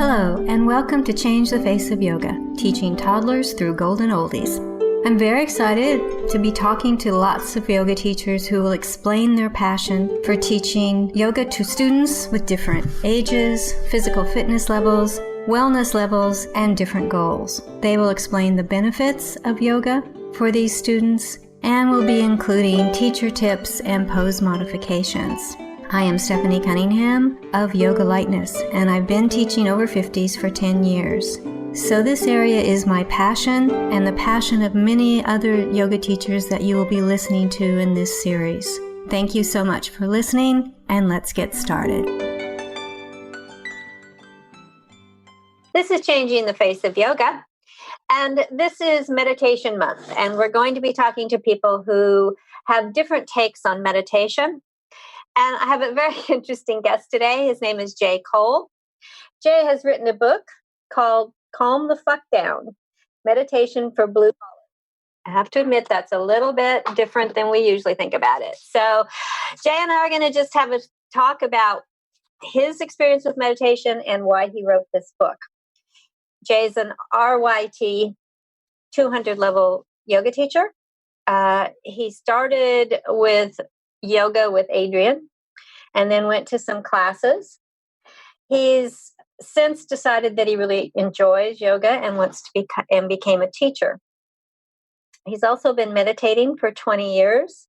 Hello, and welcome to Change the Face of Yoga, teaching toddlers through golden oldies. I'm very excited to be talking to lots of yoga teachers who will explain their passion for teaching yoga to students with different ages, physical fitness levels, wellness levels, and different goals. They will explain the benefits of yoga for these students and will be including teacher tips and pose modifications. I am Stephanie Cunningham of Yoga Lightness, and I've been teaching over 50s for 10 years. So this area is my passion and the passion of many other yoga teachers that you will be listening to in this series. Thank you so much for listening, and let's get started. This is Changing the Face of Yoga, and this is Meditation Month, and we're going to be talking to people who have different takes on meditation. And I have a very interesting guest today. His name is Jay Cole. Jay has written a book called Calm the Fuck Down, Meditation for Blue Collar. I have to admit that's a little bit different than we usually think about it. So Jay and I are going to just have a talk about his experience with meditation and why he wrote this book. Jay's an RYT 200 level yoga teacher. He started with yoga with Adriene and then went to some classes. He's since decided that he really enjoys yoga and wants to became a teacher. He's also been meditating for 20 years,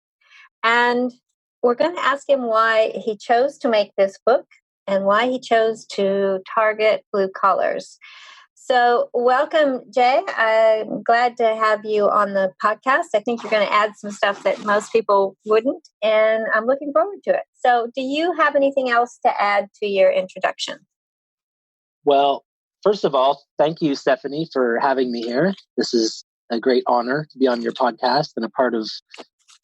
and we're going to ask him why he chose to make this book and why he chose to target blue collars. So welcome, Jay. I'm glad to have you on the podcast. I think you're going to add some stuff that most people wouldn't, and I'm looking forward to it. So do you have anything else to add to your introduction? Well, first of all, thank you, Stephanie, for having me here. This is a great honor to be on your podcast and a part of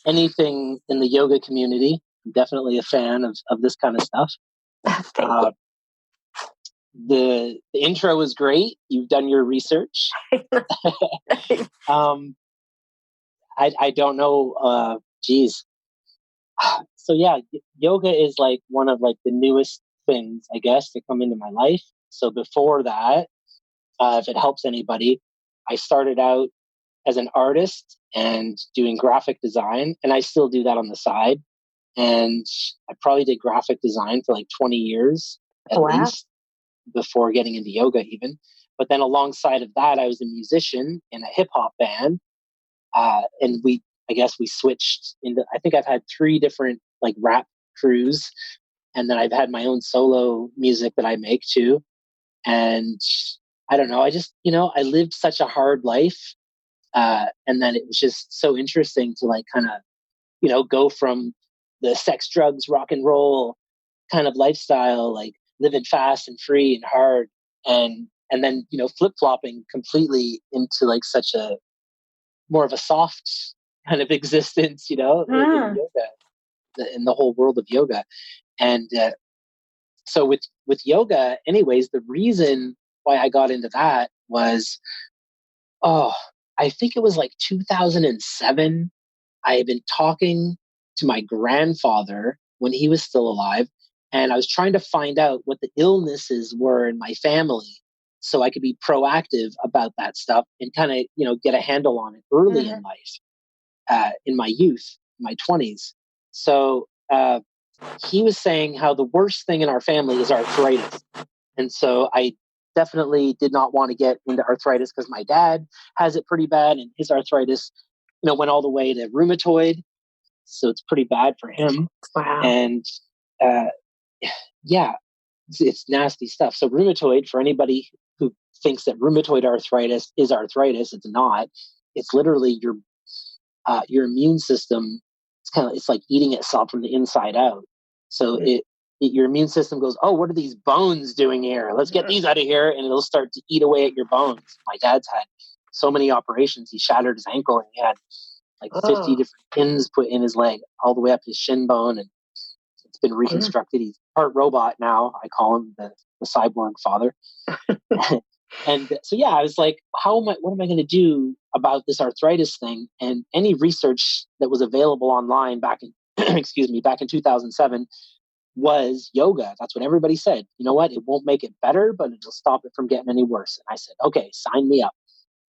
anything in the yoga community. I'm definitely a fan of this kind of stuff. Thank you. The intro was great. You've done your research. I don't know. So yeah, yoga is like one of like the newest things, I guess, to come into my life. So before that, if it helps anybody, I started out as an artist and doing graphic design, and I still do that on the side. And I probably did graphic design for like 20 years at least, before getting into yoga even. But then alongside of that, I was a musician in a hip hop band. And we switched into, I think I've had 3 different like rap crews. And then I've had my own solo music that I make too. And I don't know, I just, I lived such a hard life. And then it was just so interesting to like kind of, go from the sex, drugs, rock and roll kind of lifestyle, like living fast and free and hard, and then flip-flopping completely into like such a more of a soft kind of existence, in yoga, in the whole world of yoga. And so with yoga, anyways, the reason why I got into that was, I think it was like 2007. I had been talking to my grandfather when he was still alive, and I was trying to find out what the illnesses were in my family so I could be proactive about that stuff and kind of, get a handle on it early in life, in my youth, my 20s. So he was saying how the worst thing in our family is arthritis. And so I definitely did not want to get into arthritis because my dad has it pretty bad, and his arthritis, went all the way to rheumatoid. So it's pretty bad for him. Wow. And yeah, it's nasty stuff. So rheumatoid, for anybody who thinks that rheumatoid arthritis is arthritis, it's not. It's literally your immune system. It's like eating itself from the inside out. So your immune system goes, oh, what are these bones doing here? Let's get these out of here, and it'll start to eat away at your bones. My dad's had so many operations. He shattered his ankle, and he had like 50 different pins put in his leg, all the way up his shin bone, and it's been reconstructed. He's part robot now. I call him the cyborg father. And so, yeah, I was like, what am I going to do about this arthritis thing? And any research that was available online back in, back in 2007 was yoga. That's what everybody said. You know what? It won't make it better, but it'll stop it from getting any worse. And I said, okay, sign me up.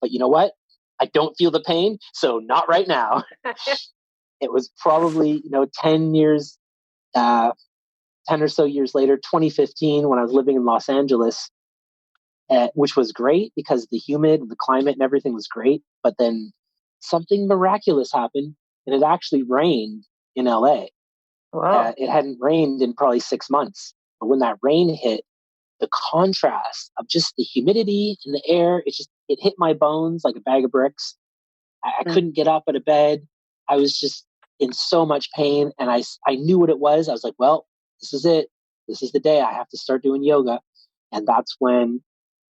But you know what? I don't feel the pain, so not right now. It was probably, 10 years, 10 or so years later, 2015, when I was living in Los Angeles, which was great because the climate and everything was great. But then something miraculous happened and it actually rained in LA. Wow. It hadn't rained in probably 6 months. But when that rain hit, the contrast of just the humidity in the air, it hit my bones like a bag of bricks. I couldn't get up out of bed. I was just in so much pain. And I knew what it was. I was like, well, this is it. This is the day I have to start doing yoga. And that's when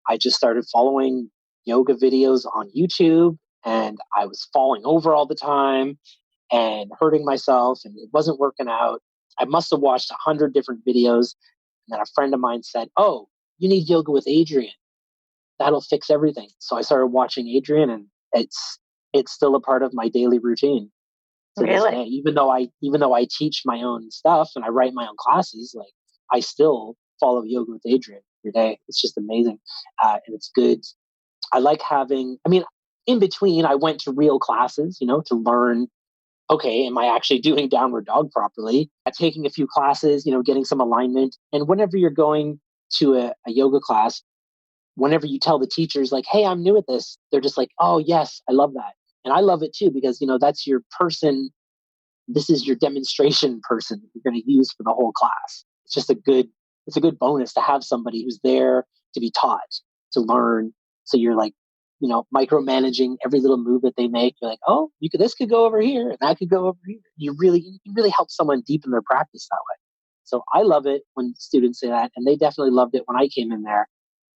I just started following yoga videos on YouTube. And I was falling over all the time and hurting myself. And it wasn't working out. I must have watched 100 different videos. And then a friend of mine said, oh, you need yoga with Adriene. That'll fix everything. So I started watching Adriene, and it's still a part of my daily routine to this day. Even though I teach my own stuff and I write my own classes, like I still follow yoga with Adriene every day. It's just amazing, and it's good. I like having. I mean, in between, I went to real classes, to learn. Okay, am I actually doing downward dog properly? Taking a few classes, getting some alignment. And whenever you're going to a yoga class, whenever you tell the teachers like, hey, I'm new at this, they're just like, oh yes, I love that. And I love it too, because that's your person. This is your demonstration person that you're going to use for the whole class. It's a good bonus to have somebody who's there to be taught, to learn. So you're like, micromanaging every little move that they make. You're like, oh, this could go over here and that could go over here. You really help someone deepen their practice that way. So I love it when students say that, and they definitely loved it when I came in there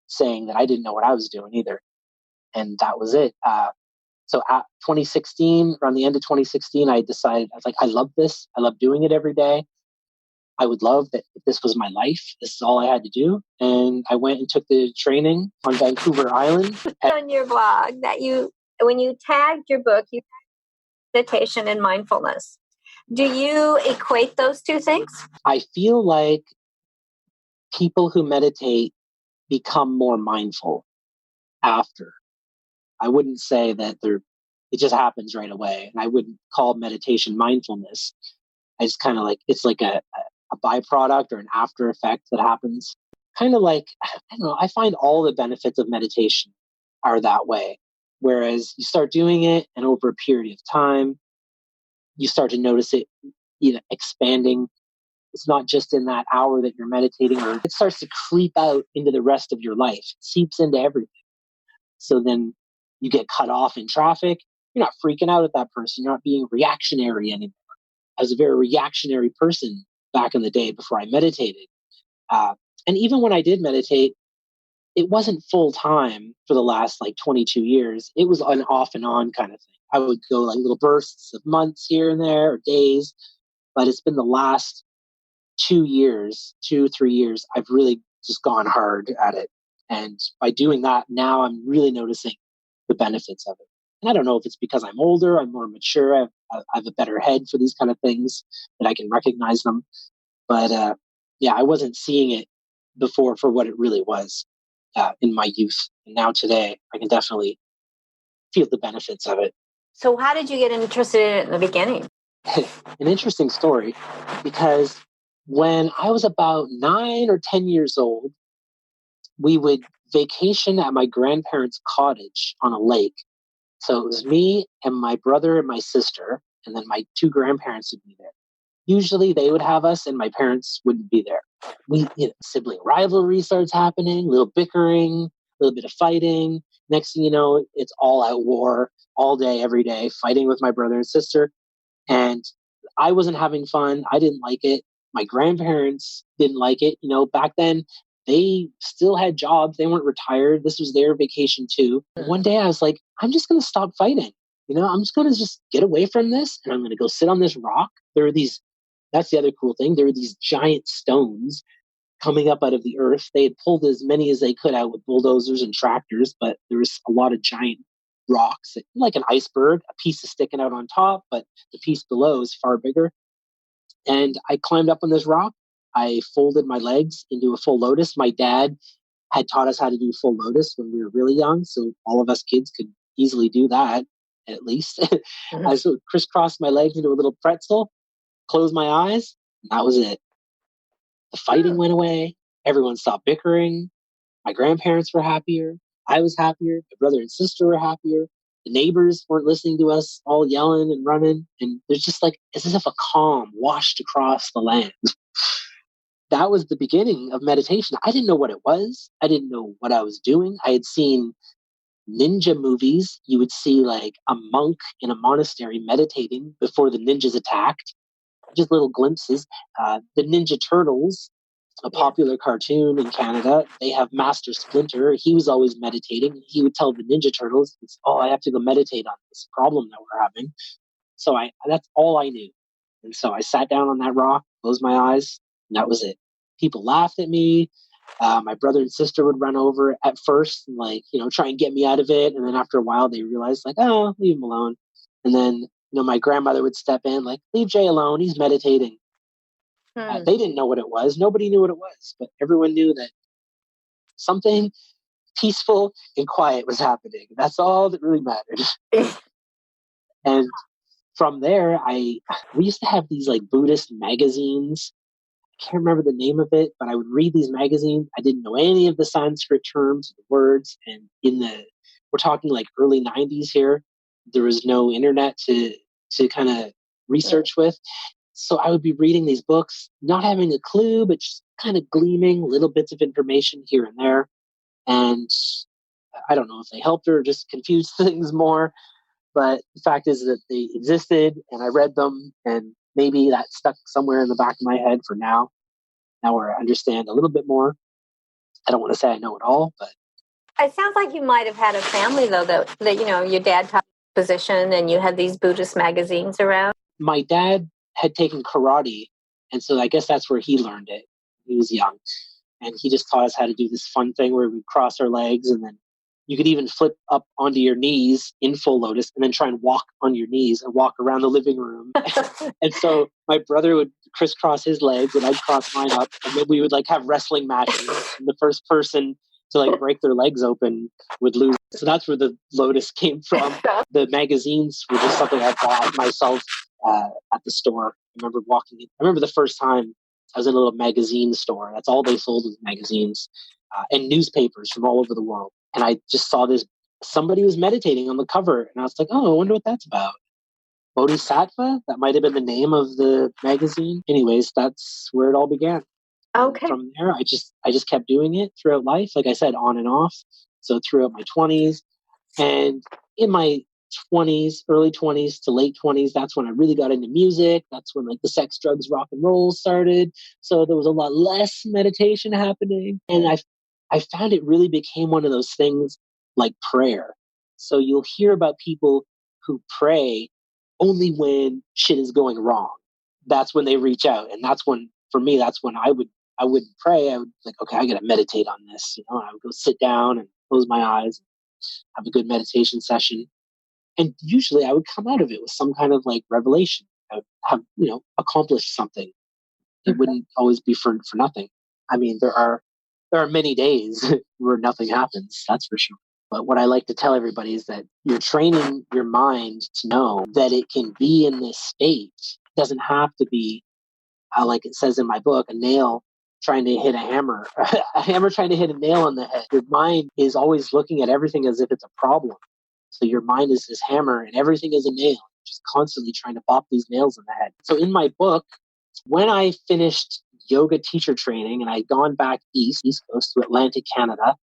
saying that I didn't know what I was doing either. And that was it. So at 2016, around the end of 2016, I decided, I was like, I love this. I love doing it every day. I would love that if this was my life, this is all I had to do. And I went and took the training on Vancouver Island. On your blog that when you tagged your book, you tagged meditation and mindfulness. Do you equate those two things? I feel like people who meditate become more mindful after. I wouldn't say that it just happens right away. And I wouldn't call meditation mindfulness. I just kind of like, it's like a byproduct or an after effect that happens. Kind of like, I don't know, I find all the benefits of meditation are that way. Whereas you start doing it and over a period of time, you start to notice it, expanding. It's not just in that hour that you're meditating, or it starts to creep out into the rest of your life. It seeps into everything. So then you get cut off in traffic. You're not freaking out at that person. You're not being reactionary anymore. I was a very reactionary person back in the day before I meditated. And even when I did meditate, it wasn't full time for the last like 22 years. It was an off and on kind of thing. I would go like little bursts of months here and there or days, but it's been the last 3 years, I've really just gone hard at it. And by doing that, now I'm really noticing the benefits of it. And I don't know if it's because I'm older, I'm more mature, I have a better head for these kind of things, that I can recognize them. But yeah, I wasn't seeing it before for what it really was in my youth. And now today, I can definitely feel the benefits of it. So how did you get interested in it in the beginning? An interesting story, because when I was about 9 or 10 years old, we would vacation at my grandparents' cottage on a lake. So it was me and my brother and my sister, and then my two grandparents would be there. Usually they would have us and my parents wouldn't be there. Sibling rivalry starts happening, a little bickering, a little bit of fighting. Next thing you know, it's all out war all day, every day, fighting with my brother and sister. And I wasn't having fun. I didn't like it. My grandparents didn't like it. Back then they still had jobs. They weren't retired. This was their vacation too. One day I was like, I'm just going to stop fighting. I'm just going to just get away from this, and I'm going to go sit on this rock. That's the other cool thing. There were these giant stones coming up out of the earth. They had pulled as many as they could out with bulldozers and tractors, but there was a lot of giant rocks, like an iceberg. A piece is sticking out on top, but the piece below is far bigger. And I climbed up on this rock. I folded my legs into a full lotus. My dad had taught us how to do full lotus when we were really young. So all of us kids could easily do that, at least. Mhm. I sort of crisscrossed my legs into a little pretzel, closed my eyes, and that was it. The fighting went away. Everyone stopped bickering. My grandparents were happier. I was happier. My brother and sister were happier. The neighbors weren't listening to us all yelling and running. And there's just like, it's as if a calm washed across the land. That was the beginning of meditation. I didn't know what it was. I didn't know what I was doing. I had seen ninja movies. You would see like a monk in a monastery meditating before the ninjas attacked, just little glimpses. The Ninja Turtles, a popular cartoon in Canada, they have Master Splinter. He was always meditating. He would tell the Ninja Turtles, "Oh, I have to go meditate on this problem that we're having." So that's all I knew. And so I sat down on that rock, closed my eyes, and that was it. People laughed at me. My brother and sister would run over at first and like, try and get me out of it. And then after a while they realized like, oh, leave him alone. And then, my grandmother would step in like, leave Jay alone. He's meditating. They didn't know what it was. Nobody knew what it was, but everyone knew that something peaceful and quiet was happening. That's all that really mattered. And from there, we used to have these like Buddhist magazines. I can't remember the name of it, but I would read these magazines. I didn't know any of the Sanskrit terms, the words, and we're talking like early '90s here. There was no internet to kind of research with. So I would be reading these books, not having a clue, but just kind of gleaming little bits of information here and there. And I don't know if they helped or just confused things more. But the fact is that they existed and I read them, and maybe that stuck somewhere in the back of my head for now. Now where I understand a little bit more. I don't want to say I know it all, but It sounds like you might have had a family though that your dad taught position and you had these Buddhist magazines around. My dad had taken karate, and so I guess that's where he learned it. He was young, and he just taught us how to do this fun thing where we cross our legs, and then you could even flip up onto your knees in full lotus and then try and walk on your knees and walk around the living room. And so my brother would crisscross his legs and I'd cross mine up, and then we would like have wrestling matches. And the first person to like break their legs open would lose. So that's where the lotus came from. The magazines were just something I bought myself at the store. I remember the first time I was in a little magazine store. That's all they sold was magazines and newspapers from all over the world. And I just saw somebody was meditating on the cover. And I was like, oh, I wonder what that's about. Bodhisattva? That might have been the name of the magazine. Anyways, that's where it all began. Okay. From there, I just kept doing it throughout life. Like I said, on and off. So throughout my 20s and in my 20s, early 20s to late 20s, that's when I really got into music. That's when like the sex, drugs, rock and roll started. So there was a lot less meditation happening. And I found it really became one of those things like prayer. So you'll hear about people who pray only when shit is going wrong. That's when they reach out. And that's when, for me, that's when I wouldn't pray. I would like, okay, I got to meditate on this. I would go sit down and close my eyes, have a good meditation session. And usually I would come out of it with some kind of like revelation. I would have, accomplished something. It wouldn't always be for nothing. I mean, there are many days where nothing happens, that's for sure. But what I like to tell everybody is that you're training your mind to know that it can be in this state. It doesn't have to be, like it says in my book, a nail trying to hit a hammer, a hammer trying to hit a nail on the head. Your mind is always looking at everything as if it's a problem. So your mind is this hammer and everything is a nail, just constantly trying to pop these nails in the head. So in my book, when I finished yoga teacher training and I'd gone back east coast to Atlantic Canada,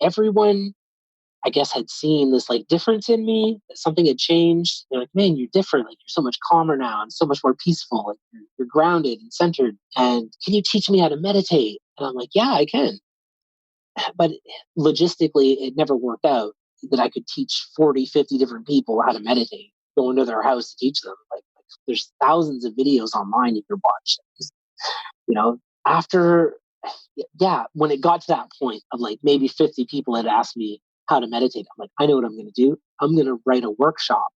everyone, I guess, had seen this like difference in me, that something had changed. They're like, man, you're different. Like you're so much calmer now and so much more peaceful. Like you're grounded and centered. And can you teach me how to meditate? And I'm like, yeah, I can. But logistically, it never worked out that I could teach 40, 50 different people how to meditate, go into their house to teach them. Like there's thousands of videos online you can watch. After, when it got to that point of like maybe 50 people had asked me how to meditate, I'm like, I know what I'm going to do. I'm going to write a workshop.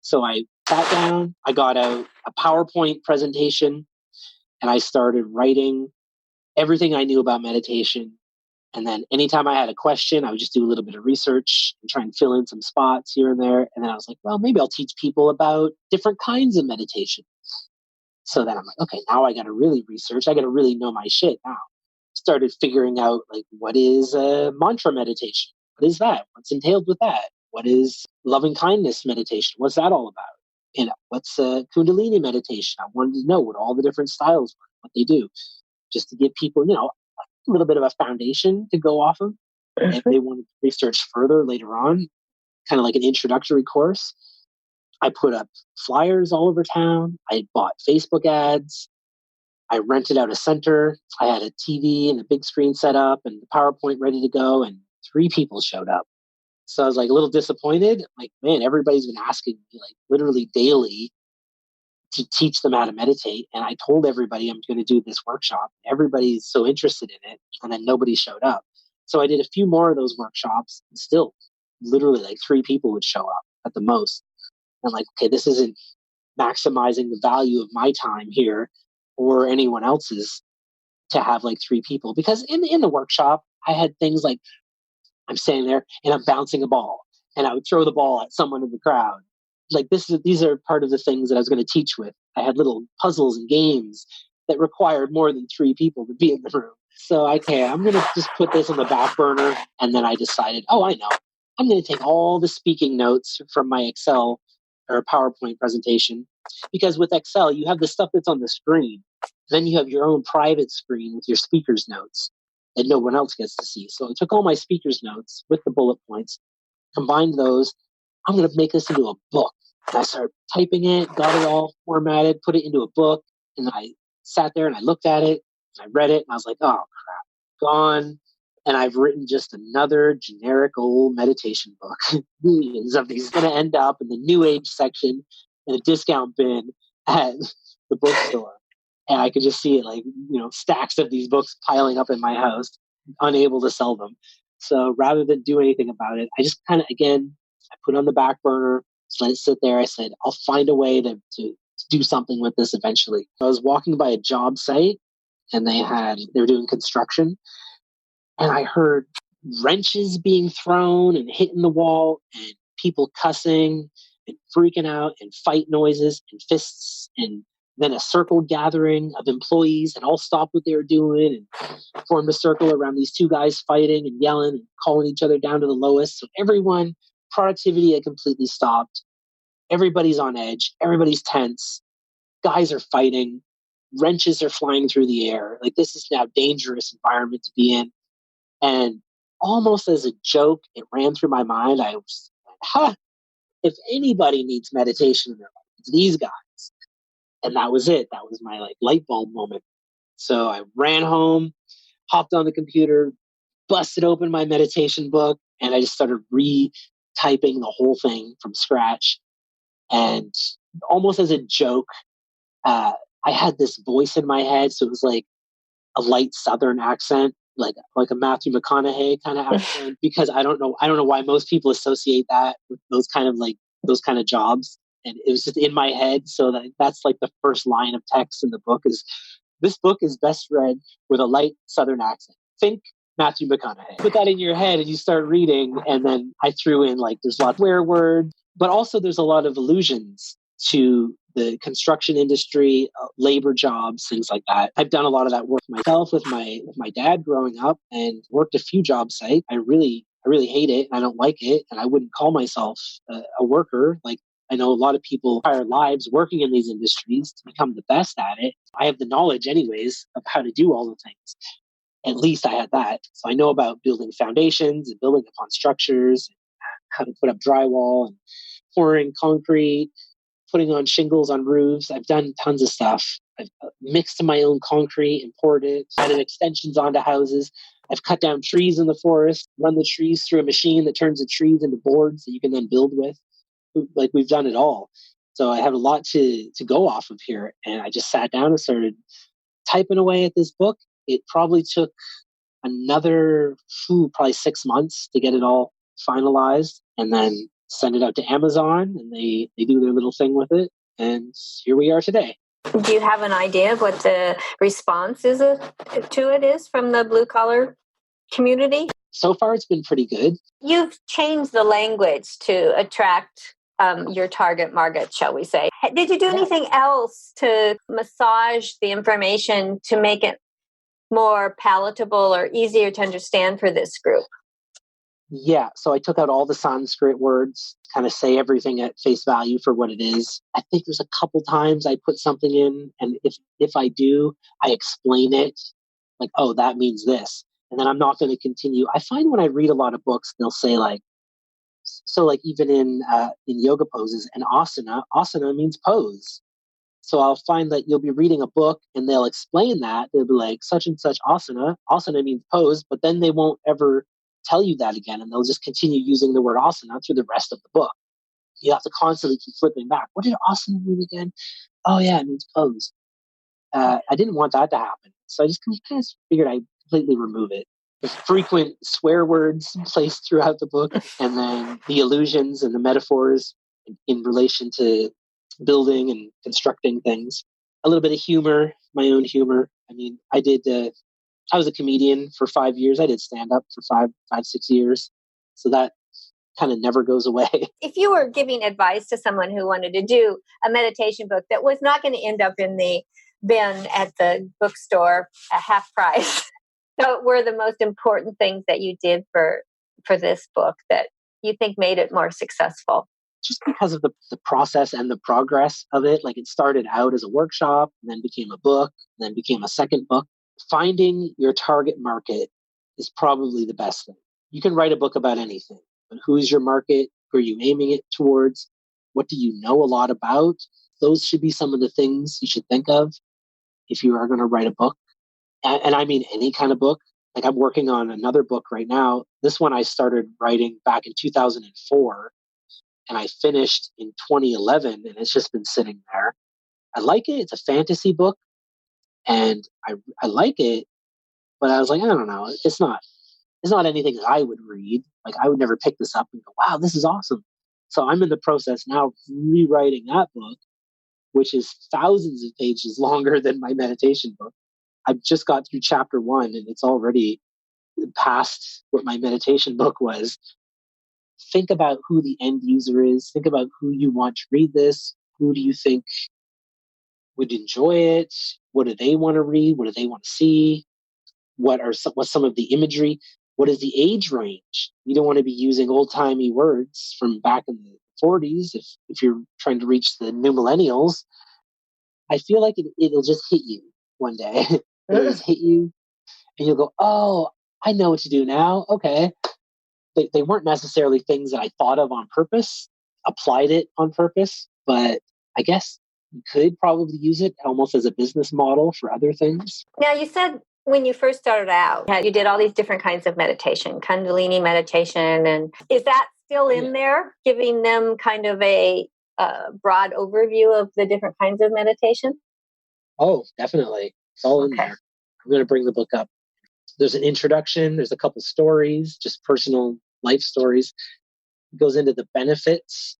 So I sat down, I got out a PowerPoint presentation, and I started writing everything I knew about meditation. And then anytime I had a question, I would just do a little bit of research and try and fill in some spots here and there. And then I was like, well, maybe I'll teach people about different kinds of meditation. So then I'm like, okay, now I got to really research. I got to really know my shit now. Started figuring out like, what is a mantra meditation? What is that? What's entailed with that? What is loving kindness meditation? What's that all about? What's Kundalini meditation? I wanted to know what all the different styles were, what they do, just to give people, a little bit of a foundation to go off of. If they wanted to research further later on, kind of like an introductory course. I put up flyers all over town. I bought Facebook ads. I rented out a center. I had a TV and a big screen set up and the PowerPoint ready to go, and 3 people showed up. So I was like a little disappointed. Like, man, everybody's been asking me like literally daily to teach them how to meditate. And I told everybody I'm going to do this workshop. Everybody's so interested in it. And then nobody showed up. So I did a few more of those workshops, and still literally like 3 people would show up at the most. I'm like, okay, this isn't maximizing the value of my time here or anyone else's to have like 3 people. Because in the workshop, I had things like I'm standing there and I'm bouncing a ball and I would throw the ball at someone in the crowd. Like these are part of the things that I was going to teach with. I had little puzzles and games that required more than 3 people to be in the room. So, okay, I'm going to just put this on the back burner. And then I decided, oh, I know. I'm going to take all the speaking notes from my Excel or PowerPoint presentation, because with Excel, you have the stuff that's on the screen. Then you have your own private screen with your speaker's notes that no one else gets to see. So I took all my speaker's notes with the bullet points, combined those. I'm going to make this into a book. And I started typing it, got it all formatted, put it into a book. And I sat there and I looked at it and I read it and I was like, oh crap, gone. And I've written just another generic old meditation book. Millions of these going to end up in the new age section in a discount bin at the bookstore. And I could just see it like, stacks of these books piling up in my house, unable to sell them. So rather than do anything about it, I just kind of, again, I put it on the back burner, just let it sit there. I said, I'll find a way to do something with this eventually. I was walking by a job site and they were doing construction, and I heard wrenches being thrown and hitting the wall and people cussing and freaking out and fight noises and fists, and then a circle gathering of employees and all stopped what they were doing and formed a circle around these 2 guys fighting and yelling and calling each other down to the lowest. So everyone, productivity had completely stopped. Everybody's on edge. Everybody's tense. Guys are fighting. Wrenches are flying through the air. Like, this is now a dangerous environment to be in. And almost as a joke, it ran through my mind. I was like, if anybody needs meditation in their life, it's these guys. And that was it. That was my like light bulb moment. So I ran home, hopped on the computer, busted open my meditation book, and I just started retyping the whole thing from scratch. And almost as a joke, I had this voice in my head. So it was like a light Southern accent, like a Matthew McConaughey kind of accent, because I don't know why most people associate that with those kind of jobs. And it was just in my head. So that's like the first line of text in the book is, this book is best read with a light Southern accent. Think Matthew McConaughey. Put that in your head and you start reading. And then I threw in like, there's a lot of swear words, but also there's a lot of allusions to the construction industry, labor jobs, things like that. I've done a lot of that work myself with my dad growing up, and worked a few job sites. I really hate it, and I don't like it, and I wouldn't call myself a worker. Like, I know a lot of people entire lives working in these industries to become the best at it. I have the knowledge anyways of how to do all the things. At least I had that. So I know about building foundations and building upon structures, how to put up drywall and pouring concrete, putting on shingles on roofs. I've done tons of stuff. I've mixed my own concrete and poured it, added extensions onto houses. I've cut down trees in the forest, run the trees through a machine that turns the trees into boards that you can then build with. Like, we've done it all. So I have a lot to go off of here. And I just sat down and started typing away at this book. It probably took another probably 6 months to get it all finalized, and then send it out to Amazon, and they do their little thing with it. And here we are today. Do you have an idea of what the response is to it is from the blue collar community? So far, it's been pretty good. You've changed the language to attract your target market, shall we say. Did you do anything else to massage the information to make it more palatable or easier to understand for this group? Yeah, so I took out all the Sanskrit words, kind of say everything at face value for what it is. I think there's a couple times I put something in, and if I do, I explain it like, oh, that means this, and then I'm not going to continue. I find when I read a lot of books, they'll say like, so like even in yoga poses, an asana means pose. So I'll find that you'll be reading a book and they'll explain that. They'll be like, such and such asana. Asana means pose, but then they won't ever tell you that again. And they'll just continue using the word asana through the rest of the book. You have to constantly keep flipping back. What did asana mean again? Oh, yeah, it means pose. I didn't want that to happen. So I just kind of figured I'd completely remove it. The frequent swear words placed throughout the book, and then the allusions and the metaphors in relation to building and constructing things. A little bit of humor, my own humor. I mean, I was a comedian for 5 years. I did stand up for 6 years. So that kind of never goes away. If you were giving advice to someone who wanted to do a meditation book that was not going to end up in the bin at the bookstore at half price, what were the most important things that you did for this book that you think made it more successful? Just because of the process and the progress of it. Like it started out as a workshop, and then became a book, and then became a second book. Finding your target market is probably the best thing. You can write a book about anything, but who's your market? Who are you aiming it towards? What do you know a lot about? Those should be some of the things you should think of if you are going to write a book. And I mean any kind of book. Like I'm working on another book right now. This one I started writing back in 2004. And I finished in 2011, and it's just been sitting there. I like it. It's a fantasy book, and I like it, but I was like, I don't know. It's not anything that I would read. Like I would never pick this up and go, wow, this is awesome. So I'm in the process now of rewriting that book, which is thousands of pages longer than my meditation book. I've just got through chapter 1, and it's already past what my meditation book was. Think about who the end user is. Think about who you want to read this. Who do you think would enjoy it? What do they want to read? What do they want to see? What's some of the imagery? What is the age range? You don't want to be using old timey words from back in the 40s if you're trying to reach the new millennials. I feel like it'll just hit you one day. It'll just hit you, and you'll go, "Oh, I know what to do now." Okay, they weren't necessarily things that I thought of on purpose, applied it on purpose, but I guess you could probably use it almost as a business model for other things. Now, you said when you first started out, you did all these different kinds of meditation, Kundalini meditation, and is that still in there, giving them kind of a broad overview of the different kinds of meditation? Oh, definitely. It's all in there. I'm going to bring the book up. There's an introduction. There's a couple stories, just personal life stories. It goes into the benefits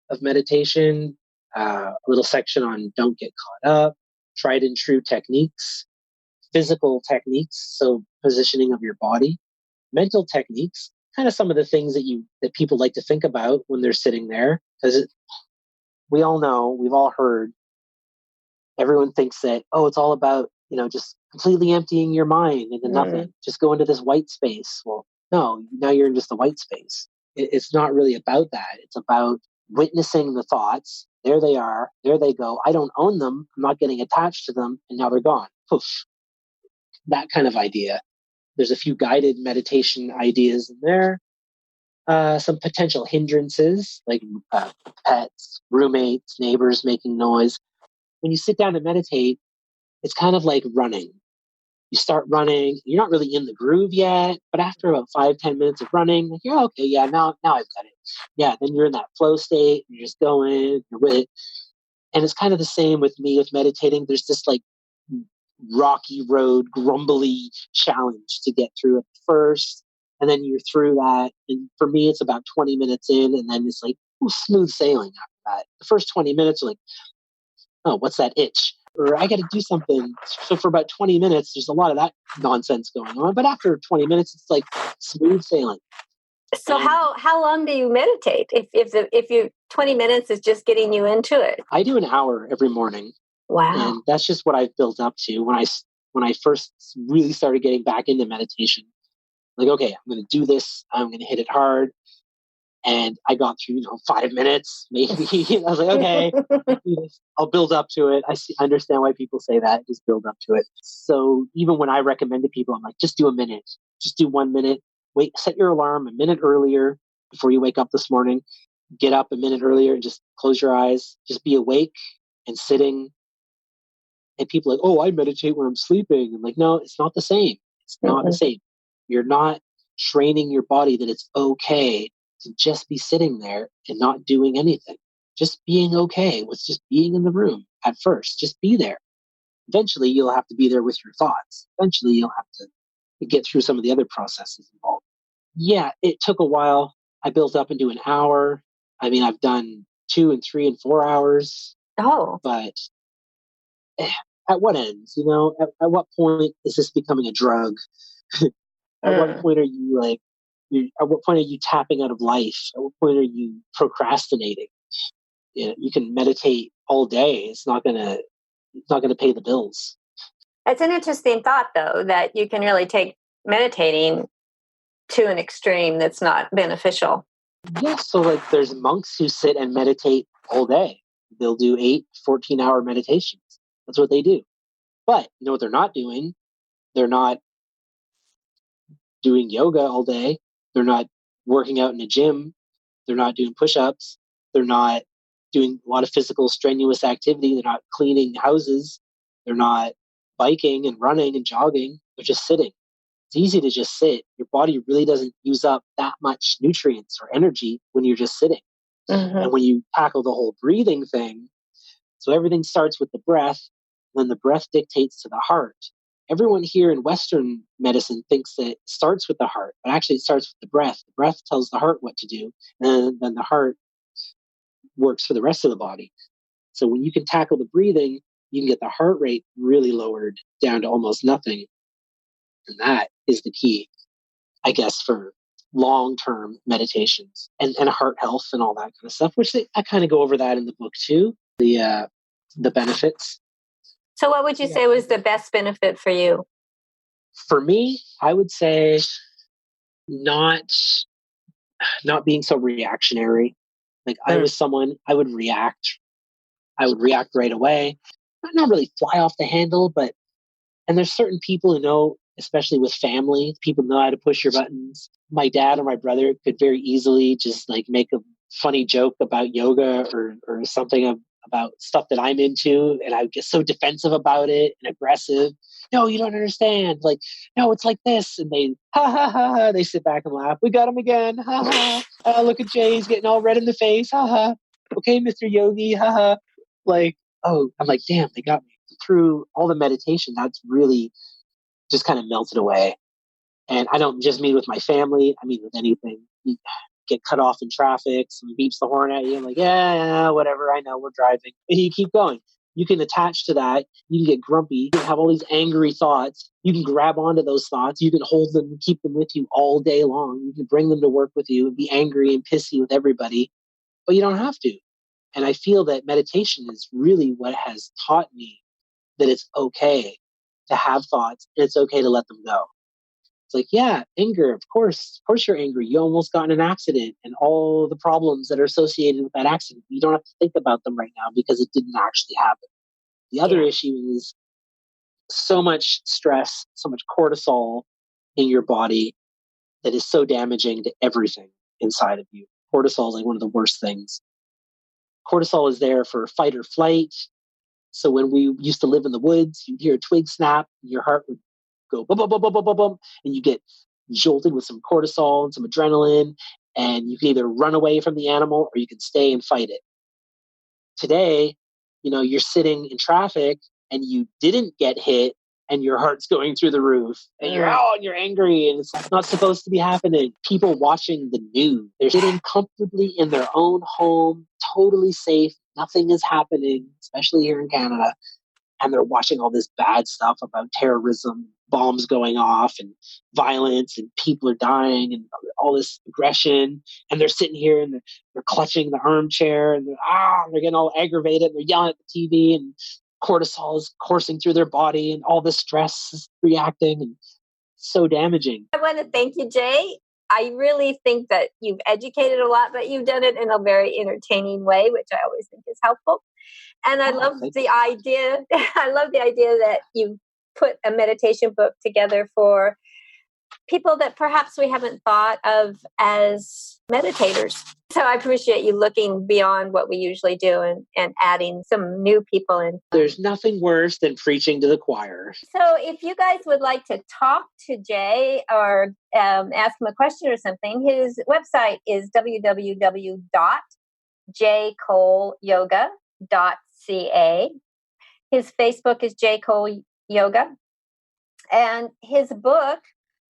of meditation, a little section on don't get caught up, tried and true techniques, physical techniques, so positioning of your body, mental techniques, kind of some of the things that people like to think about when they're sitting there, because we all know, we've all heard, everyone thinks that, oh, it's all about, just completely emptying your mind into nothing. Just go into this white space. Well, no, now you're in just the white space. It's not really about that. It's about witnessing the thoughts. There they are. There they go. I don't own them. I'm not getting attached to them. And now they're gone. Poof. That kind of idea. There's a few guided meditation ideas in there. Some potential hindrances like pets, roommates, neighbors making noise. When you sit down to meditate, it's kind of like running. You start running, you're not really in the groove yet, but after about 5-10 minutes of running, like you're okay, yeah, now I've got it. Yeah, then you're in that flow state, you're just going, you're with it. And it's kind of the same with me with meditating. There's this like rocky road, grumbly challenge to get through at first, and then you're through that. And for me, it's about 20 minutes in, and then it's like smooth sailing after that. The first 20 minutes are like, oh, what's that itch? or I got to do something. So for about 20 minutes, there's a lot of that nonsense going on. But after 20 minutes, it's like smooth sailing. So how long do you meditate? If you 20 minutes is just getting you into it. I do an hour every morning. Wow. And that's just what I've built up to when I first really started getting back into meditation. Like, okay, I'm going to do this. I'm going to hit it hard. And I got through, 5 minutes, maybe. I was like, okay, I'll build up to it. I understand why people say that. Just build up to it. So even when I recommend to people, I'm like, just do a minute. Just do 1 minute. Wait, set your alarm a minute earlier before you wake up this morning. Get up a minute earlier and just close your eyes. Just be awake and sitting. And people are like, oh, I meditate when I'm sleeping. I'm like, no, it's not the same. It's not the same. You're not training your body that it's okay to just be sitting there and not doing anything. Just being okay with just being in the room at first. Just be there. Eventually, you'll have to be there with your thoughts. Eventually, you'll have to get through some of the other processes involved. Yeah, it took a while. I built up into an hour. I mean, I've done 2 and 3 and 4 hours. Oh. But at what ends? At what point is this becoming a drug? At what point are you at what point are you tapping out of life? At what point are you procrastinating? You can meditate all day. It's not gonna pay the bills. It's an interesting thought, though, that you can really take meditating to an extreme that's not beneficial. Yes. So there's monks who sit and meditate all day. They'll do 8 14-hour meditations. That's what they do. But you know what they're not doing? They're not doing yoga all day. They're not working out in a gym. They're not doing push-ups. They're not doing a lot of physical strenuous activity. They're not cleaning houses. They're not biking and running and jogging. They're just sitting. It's easy to just sit. Your body really doesn't use up that much nutrients or energy when you're just sitting. And when you tackle the whole breathing thing, so everything starts with the breath, then the breath dictates to the heart. Everyone here in Western medicine thinks that it starts with the heart, but actually it starts with the breath. The breath tells the heart what to do, and then the heart works for the rest of the body. So when you can tackle the breathing, you can get the heart rate really lowered down to almost nothing. And that is the key, I guess, for long-term meditations and heart health and all that kind of stuff, which I kind of go over that in the book too, the benefits. So what would you say was the best benefit for you? For me, I would say not being so reactionary. Like I was someone, I would react right away. Not really fly off the handle, and there's certain people who know, especially with family, people know how to push your buttons. My dad or my brother could very easily just make a funny joke about yoga or something about stuff that I'm into, and I would get so defensive about it and aggressive. No, you don't understand. No, it's like this. And they, ha ha ha ha, they sit back and laugh. We got him again. Ha ha. Look at Jay, he's getting all red in the face. Ha ha. Okay, Mr. Yogi. Ha ha. Oh, I'm like, damn, they got me. Through all the meditation, that's really just kind of melted away. And I don't just mean with my family, I mean with anything. You get cut off in traffic, someone beeps the horn at you. I'm like, yeah, whatever, I know, we're driving. And you keep going. You can attach to that. You can get grumpy. You can have all these angry thoughts. You can grab onto those thoughts. You can hold them and keep them with you all day long. You can bring them to work with you and be angry and pissy with everybody, but you don't have to. And I feel that meditation is really what has taught me that it's okay to have thoughts and it's okay to let them go. It's like, yeah, anger, of course you're angry. You almost got in an accident and all the problems that are associated with that accident. You don't have to think about them right now because it didn't actually happen. The other issue is so much stress, so much cortisol in your body that is so damaging to everything inside of you. Cortisol is one of the worst things. Cortisol is there for fight or flight. So when we used to live in the woods, you'd hear a twig snap, and your heart would go bum, bum, bum, bum, bum, bum, bum, and you get jolted with some cortisol and some adrenaline, and you can either run away from the animal or you can stay and fight it. Today, you're sitting in traffic and you didn't get hit and your heart's going through the roof and you're out and you're angry and it's not supposed to be happening. People watching the news, they're sitting comfortably in their own home, totally safe. Nothing is happening, especially here in Canada. and they're watching all this bad stuff about terrorism, bombs going off, and violence, and people are dying, and all this aggression. And they're sitting here and they're clutching the armchair, and they're getting all aggravated. And they're yelling at the TV, and cortisol is coursing through their body, and all this stress is reacting, and so damaging. I want to thank you, Jay. I really think that you've educated a lot, but you've done it in a very entertaining way, which I always think is helpful. And I love the idea. I love the idea that you put a meditation book together for people that perhaps we haven't thought of as meditators. So I appreciate you looking beyond what we usually do and adding some new people in. There's nothing worse than preaching to the choir. So if you guys would like to talk to Jay or ask him a question or something, his website is www.jcoleyoga.ca. His Facebook is J. Cole Yoga. And his book,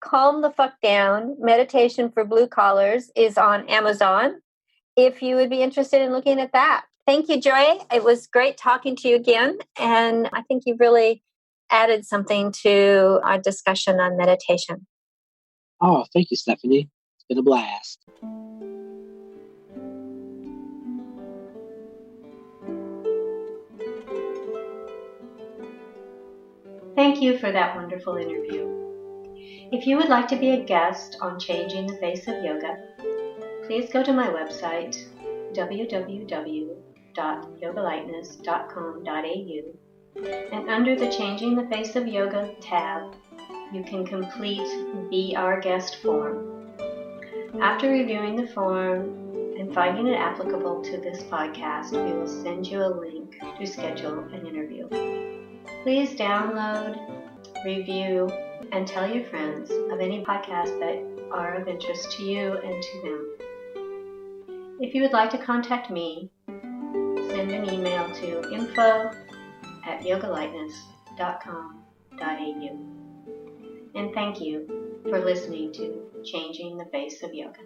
Calm the Fuck Down, Meditation for Blue Collars, is on Amazon, if you would be interested in looking at that. Thank you, Joy. It was great talking to you again. And I think you've really added something to our discussion on meditation. Oh, thank you, Stephanie. It's been a blast. Thank you for that wonderful interview. If you would like to be a guest on Changing the Face of Yoga, please go to my website, www.yogalightness.com.au, and under the Changing the Face of Yoga tab, you can complete Be Our Guest form. After reviewing the form and finding it applicable to this podcast, we will send you a link to schedule an interview. Please download, review, and tell your friends of any podcasts that are of interest to you and to them. If you would like to contact me, send an email to info@yogalightness.com.au. And thank you for listening to Changing the Face of Yoga.